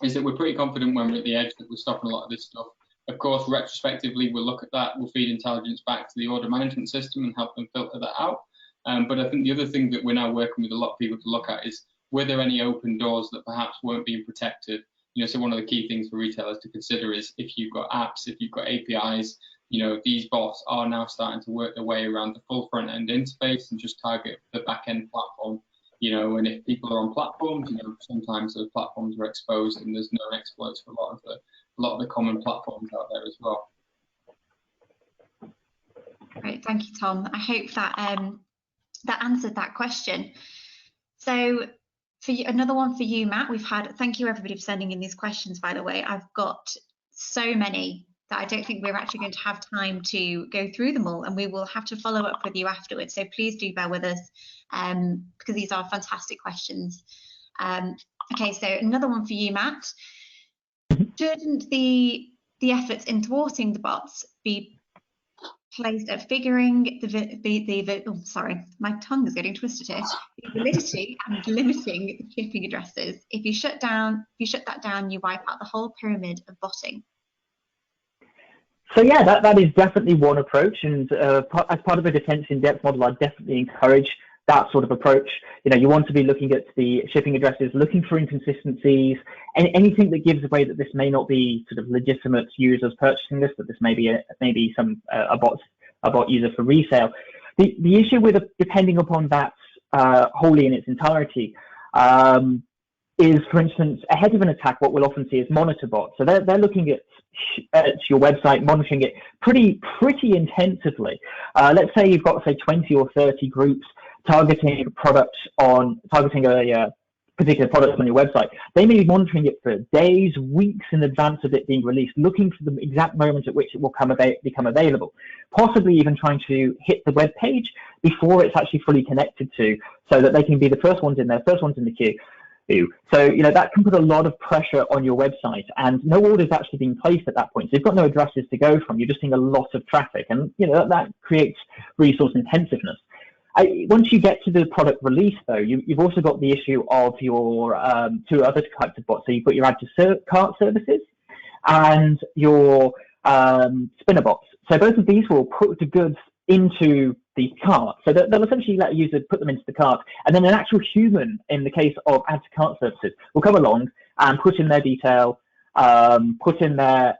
is that we're pretty confident when we're at the edge that we're stopping a lot of this stuff. Of course, retrospectively, we'll look at that, we'll feed intelligence back to the order management system and help them filter that out. But I think the other thing that we're now working with a lot of people to look at is, were there any open doors that perhaps weren't being protected? So one of the key things for retailers to consider is, if you've got apps, if you've got APIs, these bots are now starting to work their way around the full front-end interface and just target the back-end platform. And if people are on platforms, sometimes those platforms are exposed and there's known exploits for a lot of the common platforms out there as well. Great, thank you, Tom. I hope that that answered that question. So for you, another one for you, Matt. Thank you everybody for sending in these questions, by the way. I've got so many that I don't think we're actually going to have time to go through them all, and we will have to follow up with you afterwards. So please do bear with us, because these are fantastic questions. Okay, so another one for you, Matt. Shouldn't the efforts in thwarting the bots be placed at figuring sorry, my tongue is getting twisted here. The validity and limiting the shipping addresses. If you shut that down, you wipe out the whole pyramid of botting. So yeah, that is definitely one approach, and as part of a defense in-depth model, I definitely encourage that sort of approach. You want to be looking at the shipping addresses, looking for inconsistencies, and anything that gives away that this may not be sort of legitimate users purchasing this, that this may be a bot user for resale. The issue with depending upon that wholly in its entirety is, for instance, ahead of an attack, what we'll often see is monitor bots. So they're looking at your website, monitoring it pretty intensively. Let's say you've got, say, 20 or 30 groups targeting a particular product on your website. They may be monitoring it for days, weeks in advance of it being released, looking for the exact moment at which it will become available, possibly even trying to hit the web page before it's actually fully connected to, so that they can be the first ones in there, first ones in the queue. 𝗬𝗏. So, you know, that can put a lot of pressure on your website, and no orders actually being placed at that point. So you've got no addresses to go from. You're just seeing a lot of traffic, and, you know, that creates resource intensiveness. Once you get to the product release, though, you've also got the issue of your two other types of bots. So you've got your add to cart services and your spinner bots. So both of these will put the goods into the cart. So they'll essentially let a user put them into the cart, and then an actual human, in the case of add to cart services, will come along and put in their detail, put in their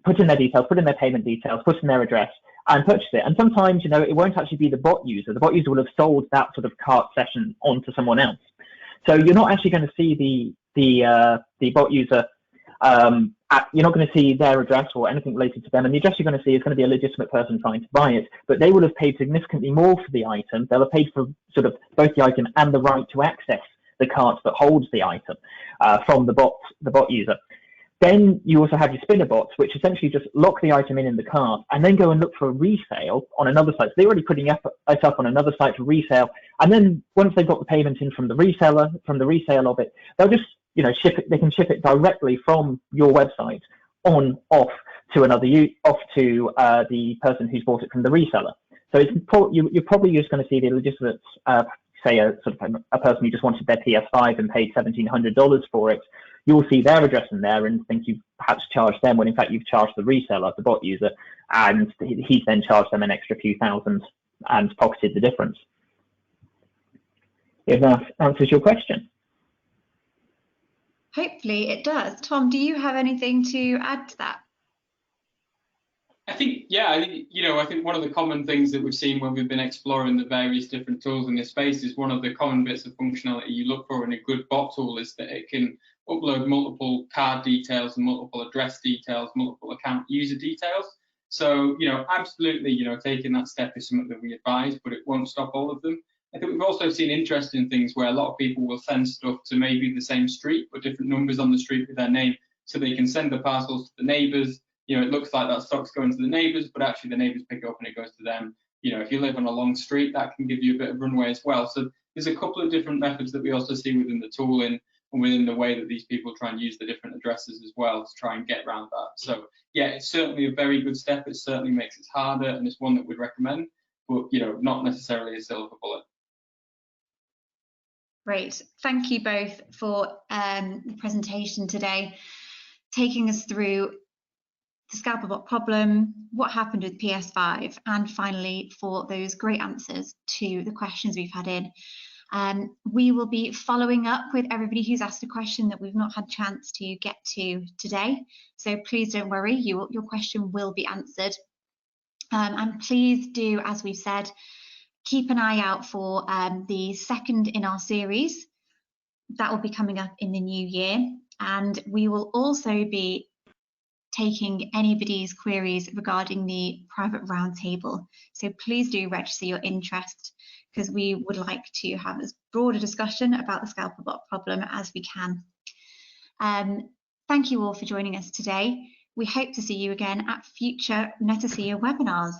details, put in their payment details, put in their address, and purchase it. And sometimes, you know, it won't actually be the bot user. The bot user will have sold that sort of cart session onto someone else. So you're not actually going to see the bot user. You're not going to see their address or anything related to them, and the address you're going to see is going to be a legitimate person trying to buy it, but they will have paid significantly more for the item. They'll have paid for sort of both the item and the right to access the cart that holds the item from the bot user. Then you also have your spinner bots, which essentially just lock the item in the cart and then go and look for a resale on another site. So they're already putting it up on another site for resale, and then once they've got the payment in from the reseller, from the resale of it, they'll just, you know, ship it. They can ship it directly from your website off to the person who's bought it from the reseller. So it's you're probably just going to see the legitimate, say a person who just wanted their PS5 and paid $1,700 for it. You'll see their address in there and think you've perhaps charged them, when in fact you've charged the reseller, the bot user, and he's then charged them an extra few thousand and pocketed the difference. If that answers your question. Hopefully it does. Tom, do you have anything to add to that? I think one of the common things that we've seen when we've been exploring the various different tools in this space is one of the common bits of functionality you look for in a good bot tool is that it can upload multiple card details and multiple address details, multiple account user details. So, you know, absolutely, you know, taking that step is something that we advise, but it won't stop all of them. I think we've also seen interesting things where a lot of people will send stuff to maybe the same street, but different numbers on the street with their name, so they can send the parcels to the neighbours. You know, it looks like that stock's going to the neighbours, but actually the neighbours pick it up and it goes to them. You know, if you live on a long street, that can give you a bit of runway as well. So there's a couple of different methods that we also see within the tooling and within the way that these people try and use the different addresses as well to try and get around that. So yeah, it's certainly a very good step. It certainly makes it harder, and it's one that we'd recommend, but, you know, not necessarily a silver bullet. Great. Thank you both for the presentation today, taking us through the Scalper bot problem, what happened with PS5, and finally for those great answers to the questions we've had in. We will be following up with everybody who's asked a question that we've not had a chance to get to today. So please don't worry, your question will be answered. And please do, as we've said, keep an eye out for the second in our series. That will be coming up in the new year. And we will also be taking anybody's queries regarding the private roundtable. So please do register your interest, because we would like to have as broad a discussion about the Scalper bot problem as we can. Thank you all for joining us today. We hope to see you again at future Netacea webinars.